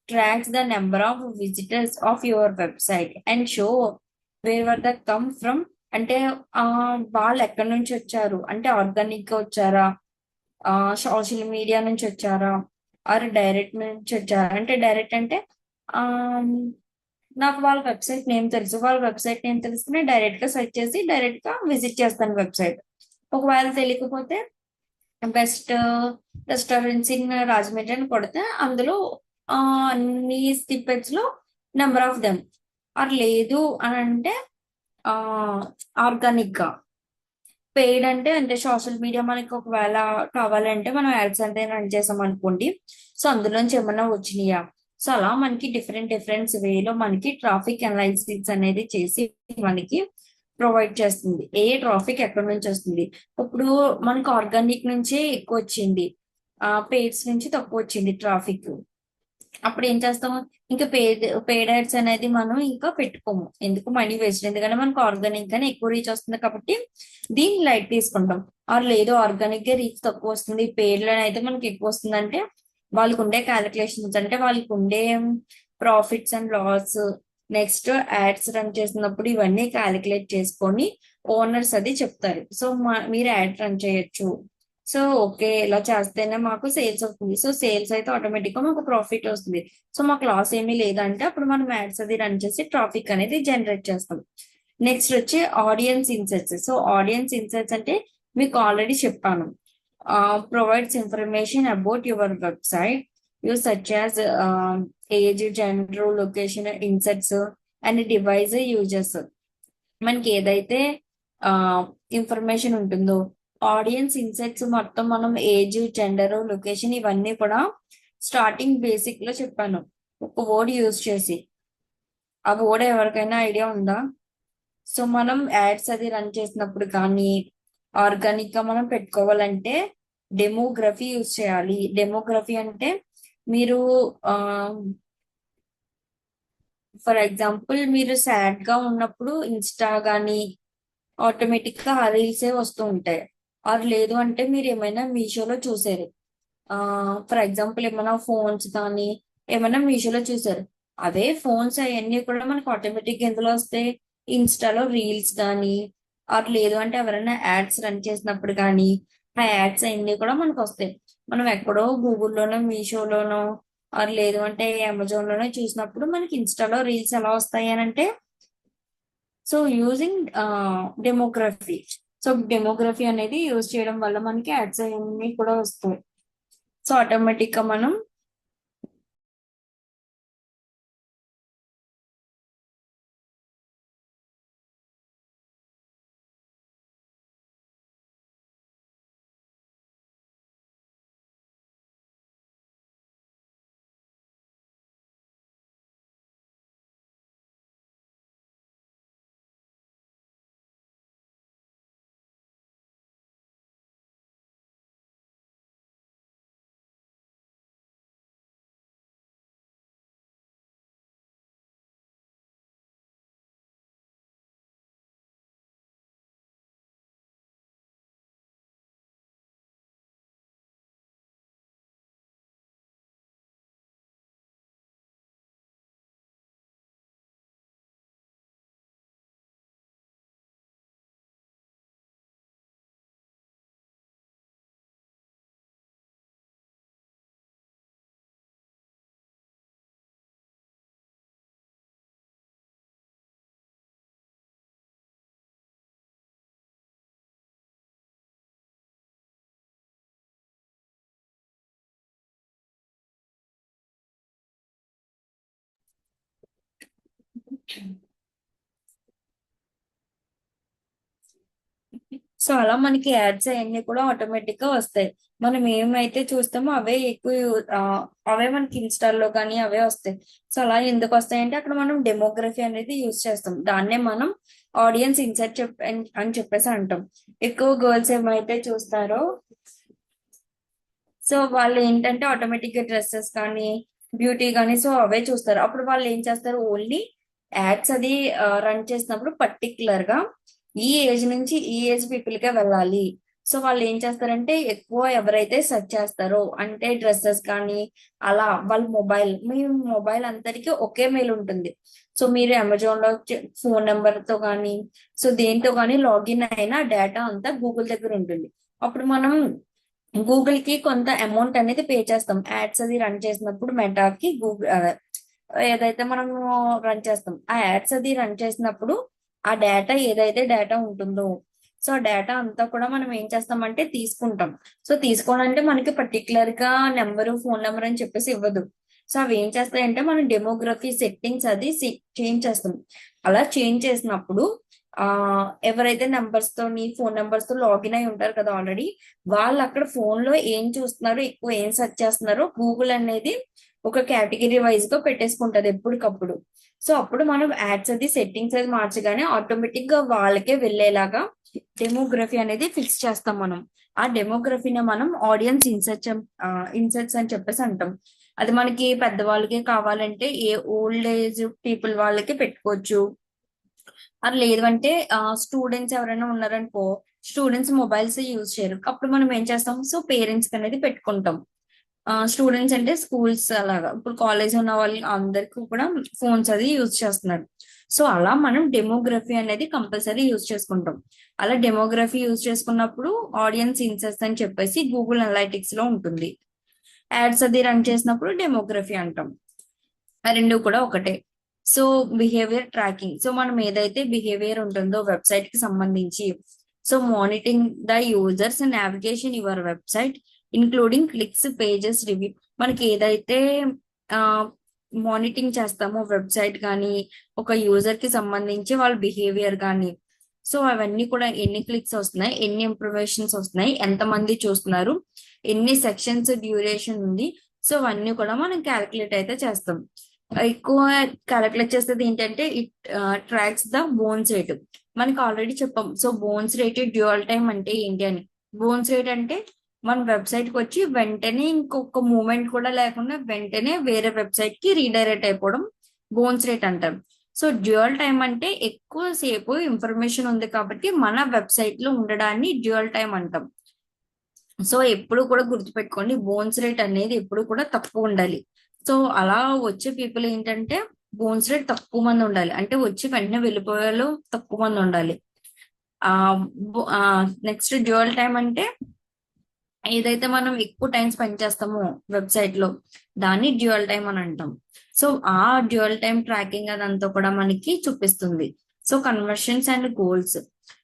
Speaker 1: tracks the number of visitors of your website and show where the come from. అంటే వాళ్ళు ఎక్కడి నుంచి వచ్చారు, అంటే ఆర్గానిక్ గా వచ్చారా, సోషల్ మీడియా నుంచి వచ్చారా, ఆర్ డైరెక్ట్ నుంచి వచ్చారా. అంటే డైరెక్ట్ అంటే నాకు వాళ్ళ వెబ్సైట్ నేమ్ తెలుసు, వాళ్ళ వెబ్సైట్ నేమ్ తెలుసుకుని డైరెక్ట్ గా సెర్చ్ చేసి డైరెక్ట్ గా విజిట్ చేస్తాను వెబ్సైట్. ఒకవేళ తెలియకపోతే బెస్ట్ రెస్టారెంట్స్ ఇన్ రాజమండ్రి అని కొడితే అందులో అన్ని స్నిప్పెట్స్ లో నెంబర్ ఆఫ్ దెమ్. ఆర్ లేదు అని అంటే ఆర్గానిక్ గా. పెయిడ్ అంటే సోషల్ మీడియా మనకి ఒకవేళ కావాలంటే మనం యాడ్స్ అంటే రన్ చేసాం అనుకోండి, సో అందులోంచి ఏమన్నా వచ్చినాయా. సో అలా మనకి డిఫరెంట్ వేలో మనకి ట్రాఫిక్ అనాలిసిస్ అనేది చేసి మనకి ప్రొవైడ్ చేస్తుంది, ఏ ట్రాఫిక్ ఎక్కడి నుంచి వస్తుంది. ఇప్పుడు మనకి ఆర్గానిక్ నుంచే ఎక్కువ వచ్చింది, పేడ్స్ నుంచి తక్కువ వచ్చింది ట్రాఫిక్, అప్పుడు ఏం చేస్తాము, ఇంకా పేడ్ యాడ్స్ అనేది మనం ఇంకా పెట్టుకోము, ఎందుకు మనీ వేస్ట్. ఎందుకంటే మనకు ఆర్గానిక్ గానే ఎక్కువ రీచ్ వస్తుంది కాబట్టి దీన్ని లైట్ తీసుకుంటాం. ఆర్ లేదు ఆర్గానిక్ గా రీచ్ తక్కువ వస్తుంది, పేడ్ లో అయితే మనకి ఎక్కువ వస్తుంది అంటే వాళ్ళకు ఉండే క్యాలిక్యులేషన్స్, అంటే వాళ్ళకు ఉండే profits and loss, next ads run చేసినప్పుడు ఇవన్నీ క్యాలిక్యులేట్ చేసుకొని ఓనర్స్ అది చెప్తారు. సో మీరు యాడ్ రన్ చేయొచ్చు, సో ఓకే ఇలా చేస్తేనే మాకు సేల్స్ అవుతుంది. సో సేల్స్ అయితే ఆటోమేటిక్ గా మాకు ప్రాఫిట్ వస్తుంది. సో మాకు లాస్ ఏమీ లేదంటే అప్పుడు మనం యాడ్స్ అది రన్ చేసి ట్రాఫిక్ అనేది జనరేట్ చేస్తాం. నెక్స్ట్ వచ్చి audience insights. So audience insights అంటే మీకు ఆల్రెడీ చెప్పాను, provides information about your website use such as age, gender, location, insights and device users. మనకి ఏదైతే ఇన్ఫర్మేషన్ ఉంటుందో ఆడియన్స్ ఇన్సైట్స్ మొత్తం మనం ఏజ్, జెండర్, లొకేషన్ ఇవన్నీ కూడా స్టార్టింగ్ బేసిక్ లో చెప్పాను ఒక వర్డ్ యూజ్ చేసి. ఆ వర్డ్ ఎవరికైనా ఐడియా ఉందా? సో మనం యాడ్స్ అది రన్ చేసినప్పుడు కానీ ఆర్గానిక్ గా మనం పెట్టుకోవాలంటే డెమోగ్రఫీ యూజ్ చేయాలి. డెమోగ్రఫీ అంటే మీరు ఫర్ ఎగ్జాంపుల్ మీరు సాడ్ గా ఉన్నప్పుడు ఇన్స్టా గానీ ఆటోమేటిక్ గా ఆ రీల్సే వస్తూ ఉంటాయి. ఆర్ లేదు అంటే మీరు ఏమైనా మీషోలో చూసారు, ఫర్ ఎగ్జాంపుల్ ఏమైనా ఫోన్స్ కానీ ఏమైనా మీషోలో చూసారు, అవే ఫోన్స్ అవన్నీ కూడా మనకు ఆటోమేటిక్ గా ఎందులో వస్తాయి? ఇన్స్టాలో రీల్స్ కానీ ఆర్ లేదు అంటే ఎవరైనా యాడ్స్ రన్ చేసినప్పుడు కానీ ఆ యాడ్స్ అన్ని కూడా మనకు వస్తాయి. మనం ఎక్కడో గూగుల్లోనో మీషోలోనో ఆర్ లేదు అంటే అమెజాన్ లోనో చూసినప్పుడు మనకి ఇన్స్టాలో రీల్స్ ఎలా వస్తాయి అని అంటే, so using demography. So demography అనేది యూజ్ చేయడం వల్ల మనకి యాడ్స్ అన్ని కూడా వస్తాయి. సో ఆటోమేటిక్ గా మనం సో అలా మనకి యాడ్స్ అవన్నీ కూడా ఆటోమేటిక్ గా వస్తాయి. మనం ఏమైతే చూస్తామో అవే ఎక్కువ అవే మనకి ఇన్స్టాల్లో కానీ అవే వస్తాయి. సో అలా ఎందుకు వస్తాయంటే అక్కడ మనం డెమోగ్రఫీ అనేది యూజ్ చేస్తాం. దాన్నే మనం ఆడియన్స్ ఇన్సైట్ అని చెప్పేసి అంటాం. ఎక్కువ గర్ల్స్ ఏమైతే చూస్తారో సో వాళ్ళు ఏంటంటే ఆటోమేటిక్ గా డ్రెస్సెస్ కానీ బ్యూటీ కానీ సో అవే చూస్తారు. అప్పుడు వాళ్ళు ఏం చేస్తారు, ఓన్లీ యాడ్స్ అది రన్ చేసినప్పుడు పర్టికులర్ గా ఈ ఏజ్ నుంచి ఈ ఏజ్ పీపుల్ కే వెళ్ళాలి. సో వాళ్ళు ఏం చేస్తారంటే ఎక్కువ ఎవరైతే సెర్చ్ చేస్తారో అంటే డ్రెస్సెస్ కానీ అలా వాళ్ళ మొబైల్, మీ మొబైల్ అందరికీ ఒకే మెయిల్ ఉంటుంది. సో మీరు అమెజాన్ లో ఫోన్ నెంబర్ తో కానీ సో దేంతో కానీ లాగిన్ అయినా డేటా అంతా గూగుల్ దగ్గర ఉంటుంది. అప్పుడు మనం గూగుల్ కి కొంత అమౌంట్ అనేది పే చేస్తాం యాడ్స్ అది రన్ చేసినప్పుడు. మెటాకి గూగుల్ ఏదైతే మనం రన్ చేస్తాం ఆ యాడ్స్ అది రన్ చేసినప్పుడు ఆ డేటా ఏదైతే డేటా ఉంటుందో సో ఆ డేటా అంతా కూడా మనం ఏం చేస్తామంటే తీసుకుంటాం. సో తీసుకోవాలంటే మనకి పర్టికులర్ గా నెంబరు ఫోన్ నెంబర్ అని చెప్పేసి ఇవ్వదు. సో అవి ఏం చేస్తాయంటే మనం డెమోగ్రఫీ సెట్టింగ్స్ అది చేంజ్ చేస్తాం. అలా చేంజ్ చేసినప్పుడు ఆ ఎవరైతే నెంబర్స్ తోని ఫోన్ నెంబర్స్ తో లాగిన్ అయి ఉంటారు కదా ఆల్రెడీ, వాళ్ళు అక్కడ ఫోన్ లో ఏం చూస్తున్నారు ఎక్కువ ఏం సెర్చ్ చేస్తున్నారో గూగుల్ అనేది ఒక కేటగిరీ వైజ్ గా పెట్టేసుకుంటది ఎప్పటికప్పుడు. సో అప్పుడు మనం యాడ్స్ అది సెట్టింగ్స్ అది మార్చగానే ఆటోమేటిక్ గా వాళ్ళకే వెళ్ళేలాగా డెమోగ్రఫీ అనేది ఫిక్స్ చేస్తాం మనం. ఆ డెమోగ్రఫీని మనం ఆడియన్స్ ఇన్సెట్స్ అని చెప్పేసి అంటాం. అది మనకి పెద్దవాళ్ళకి కావాలంటే ఏ ఓల్డ్ ఏజ్ పీపుల్ వాళ్ళకి పెట్టుకోవచ్చు. అది లేదు అంటే స్టూడెంట్స్ ఎవరైనా ఉన్నారనుకో, స్టూడెంట్స్ మొబైల్స్ యూజ్ చేయరు, అప్పుడు మనం ఏం చేస్తాం, సో పేరెంట్స్ అనేది పెట్టుకుంటాం. స్టూడెంట్స్ అంటే స్కూల్స్ అలాగా, ఇప్పుడు కాలేజ్ ఉన్న వాళ్ళు అందరికీ కూడా ఫోన్స్ అది యూజ్ చేస్తున్నారు. సో అలా మనం డెమోగ్రఫీ అనేది కంపల్సరీ యూజ్ చేసుకుంటాం. అలా డెమోగ్రఫీ యూజ్ చేసుకున్నప్పుడు ఆడియన్స్ ఇన్సెట్స్ అని చెప్పేసి గూగుల్ అనలైటిక్స్ లో ఉంటుంది. యాడ్స్ అది రన్ చేసినప్పుడు డెమోగ్రఫీ అంటాం. ఆ రెండు కూడా ఒకటే. సో బిహేవియర్ ట్రాకింగ్, సో మనం ఏదైతే బిహేవియర్ ఉంటుందో వెబ్సైట్ కి సంబంధించి, so monitoring the users navigation your website including clicks pages review. మనకి ఏదైతే మానిటరింగ్ చేస్తామో వెబ్సైట్ కానీ ఒక యూజర్ కి సంబంధించి వాళ్ళ బిహేవియర్ కానీ, సో అవన్నీ కూడా ఎన్ని క్లిక్స్ వస్తున్నాయి, ఎన్ని ఇంప్రమేషన్స్ వస్తున్నాయి, ఎంతమంది చూస్తున్నారు, ఎన్ని సెక్షన్స్ డ్యూరేషన్ ఉంది, సో అవన్నీ కూడా మనం క్యాలిక్యులేట్ అయితే చేస్తాం. ఎక్కువ క్యాలిక్యులేట్ చేసేది ఏంటంటే it tracks the bones rate. మనకి ఆల్రెడీ చెప్పాం. So bones rate dual time అంటే ఏంటి అని. బోన్స్ రేట్ అంటే మన వెబ్సైట్ కి వచ్చి వెంటనే ఇంకొక మూమెంట్ కూడా లేకుండా వెంటనే వేరే వెబ్సైట్ కి రీడైరెక్ట్ అయిపోవడం బోన్స్ రేట్ అంటారు. సో డ్యూయల్ టైం అంటే ఎక్కువ సేపు ఇన్ఫర్మేషన్ ఉంది కాబట్టి మన వెబ్సైట్ లో ఉండడాన్ని డ్యూయల్ టైం అంటాం. సో ఎప్పుడు కూడా గుర్తుపెట్టుకోండి, బోన్స్ రేట్ అనేది ఎప్పుడు కూడా తక్కువ ఉండాలి. సో అలా వచ్చే పీపుల్ ఏంటంటే బోన్స్ రేట్ తక్కువ మంది ఉండాలి, అంటే వచ్చి వెంటనే వెళ్ళిపోయేలో తక్కువ మంది ఉండాలి. ఆ నెక్స్ట్ డ్యూయల్ టైం అంటే ఏదైతే మనం ఎక్కువ టైం స్పెండ్ చేస్తామో వెబ్సైట్ లో దాన్ని డ్యూయల్ టైం అని అంటాం. సో ఆ డ్యూయల్ టైం ట్రాకింగ్ అదంతా కూడా మనకి చూపిస్తుంది. So conversions and goals.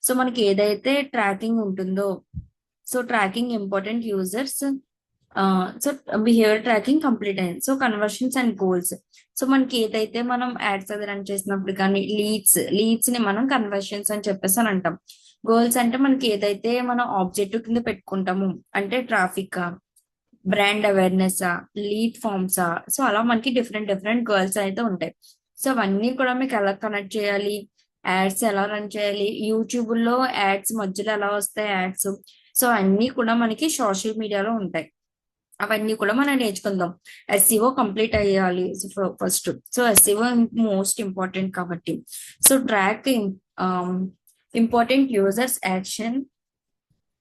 Speaker 1: So మనకి ఏదైతే ట్రాకింగ్ ఉంటుందో, so tracking important users, so behaviour tracking complete అయింది. So conversions and goals. So మనకి ఏదైతే మనం యాడ్స్ అది రన్ చేసినప్పుడు కానీ లీడ్స్ ని మనం కన్వర్షన్స్ అని చెప్పేసి అని అంటాం. గోల్స్ అంటే మనకి ఏదైతే మనం ఆబ్జెక్టివ్ కింద పెట్టుకుంటాము, అంటే traffic, brand awareness, lead forms. So అలా మనకి డిఫరెంట్ డిఫరెంట్ గోల్స్ అయితే ఉంటాయి. సో అవన్నీ కూడా మీకు ఎలా కనెక్ట్ చేయాలి, యాడ్స్ ఎలా రన్ చేయాలి, యూట్యూబ్ లో యాడ్స్ మధ్యలో ఎలా వస్తాయి యాడ్స్. సో అన్ని కూడా మనకి సోషల్ మీడియాలో ఉంటాయి. అవన్నీ కూడా మనం నేర్చుకుందాం. ఎస్సీఓ కంప్లీట్ అయ్యాలి first. So SEO most important కాబట్టి. So track important users action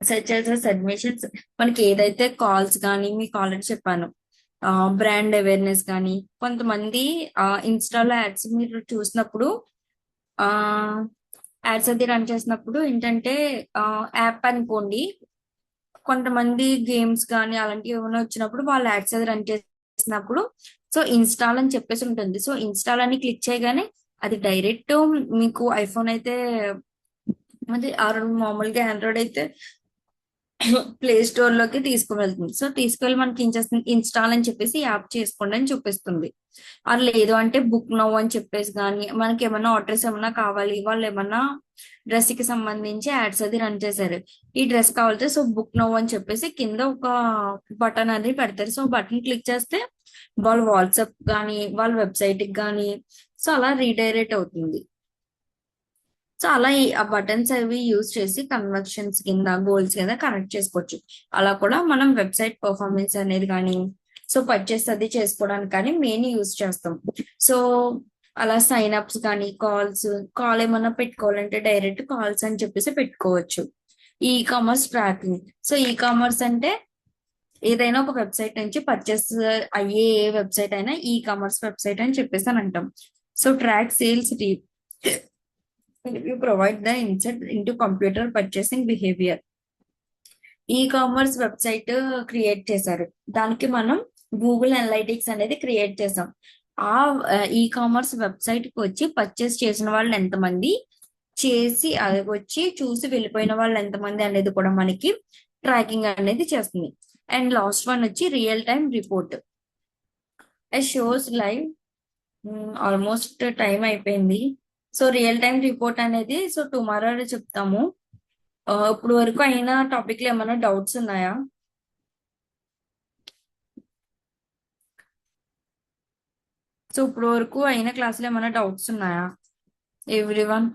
Speaker 1: such as admissions. మనకి ఏదైతే కాల్స్ కానీ మీకు ఆల్రెడీ చెప్పాను, బ్రాండ్ అవేర్నెస్ కానీ, కొంతమంది ఇన్స్టాలో యాడ్స్ మీరు చూసినప్పుడు, ఆ యాడ్స్ అది రన్ చేసినప్పుడు ఏంటంటే యాప్ అనుకోండి, కొంతమంది గేమ్స్ కానీ అలాంటివి ఏమైనా వచ్చినప్పుడు వాళ్ళు యాడ్స్ అది రన్ చేసినప్పుడు సో ఇన్స్టాల్ అని చెప్పేసి ఉంటుంది. సో ఇన్స్టాల్ అని క్లిక్ చేయగానే అది డైరెక్ట్ మీకు ఐఫోన్ అయితే అది మామూలుగా ఆండ్రాయిడ్ అయితే ప్లే స్టోర్ లోకి తీసుకుని వెళ్తుంది. సో తీసుకెళ్ళి మనకి ఏం చేస్తుంది, ఇన్స్టాల్ అని చెప్పేసి యాప్ చేసుకోండి అని చూపిస్తుంది. అది లేదు అంటే బుక్ నౌ అని చెప్పేసి కానీ, మనకి ఏమన్నా ఆర్డర్స్ ఏమన్నా కావాలి, వాళ్ళు ఏమన్నా డ్రెస్ కి సంబంధించి యాడ్స్ అది రన్ చేశారు, ఈ డ్రెస్ కావాలితే సో బుక్ నౌ అని చెప్పేసి కింద ఒక బటన్ అది పెడతారు. సో బటన్ క్లిక్ చేస్తే వాళ్ళ వాట్సాప్ కానీ వాళ్ళ వెబ్సైట్ కి కానీ సో అలా రీడైరెక్ట్ అవుతుంది. సో అలా ఆ బటన్స్ అవి యూజ్ చేసి కన్వర్షన్స్ కింద గోల్స్ కింద కనెక్ట్ చేసుకోవచ్చు. అలా కూడా మనం వెబ్సైట్ పర్ఫార్మెన్స్ అనేది కానీ సో పర్చేస్ అది చేసుకోవడానికి కానీ మెయిన్ యూజ్ చేస్తాం. సో అలా సైన్ అప్స్ కానీ కాల్ ఏమన్నా పెట్టుకోవాలంటే డైరెక్ట్ కాల్స్ అని చెప్పేసి పెట్టుకోవచ్చు. E commerce tracking. So e commerce అంటే ఏదైనా ఒక వెబ్సైట్ నుంచి పర్చేస్ అయ్యే ఏ వెబ్సైట్ అయినా ఈ కామర్స్ వెబ్సైట్ అని చెప్పేసి అని అంటాం. So track sales you provide the insight into computer purchasing behavior. E commerce website create చేశారు, దానికి మనం గూగుల్ అనలైటిక్స్ అనేది క్రియేట్ చేసాం. ఆ ఈ కామర్స్ వెబ్సైట్ కి వచ్చి పర్చేస్ చేసిన వాళ్ళు ఎంతమంది, చేసి అది వచ్చి చూసి వెళ్ళిపోయిన వాళ్ళు ఎంతమంది అనేది కూడా మనకి ట్రాకింగ్ అనేది చేస్తుంది. అండ్ లాస్ట్ వన్ వచ్చి real time report. Shows live. Almost time అయిపోయింది. సో రియల్ టైం రిపోర్ట్ అనేది సో టుమారో చెప్తాము. ఇప్పుడు వరకు అయిన టాపిక్ లో ఏమైనా డౌట్స్ ఉన్నాయా? సో ఇప్పుడు వరకు అయిన క్లాస్ లో ఏమైనా డౌట్స్ ఉన్నాయా ఎవ్రీవన్?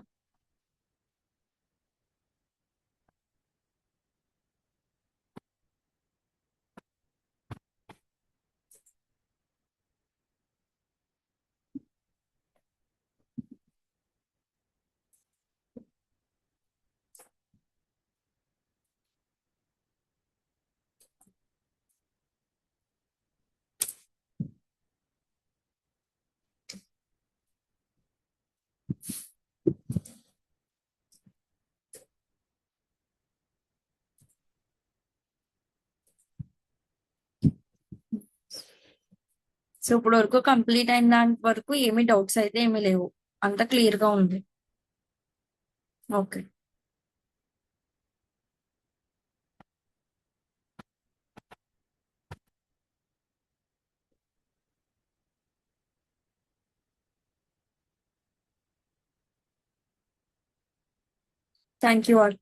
Speaker 1: సో ఇప్పుడు వరకు కంప్లీట్ అయిన దాని వరకు ఏమీ డౌట్స్ అయితే ఏమీ లేవు, అంత క్లియర్ గా ఉంది. ఓకే. Thank you all.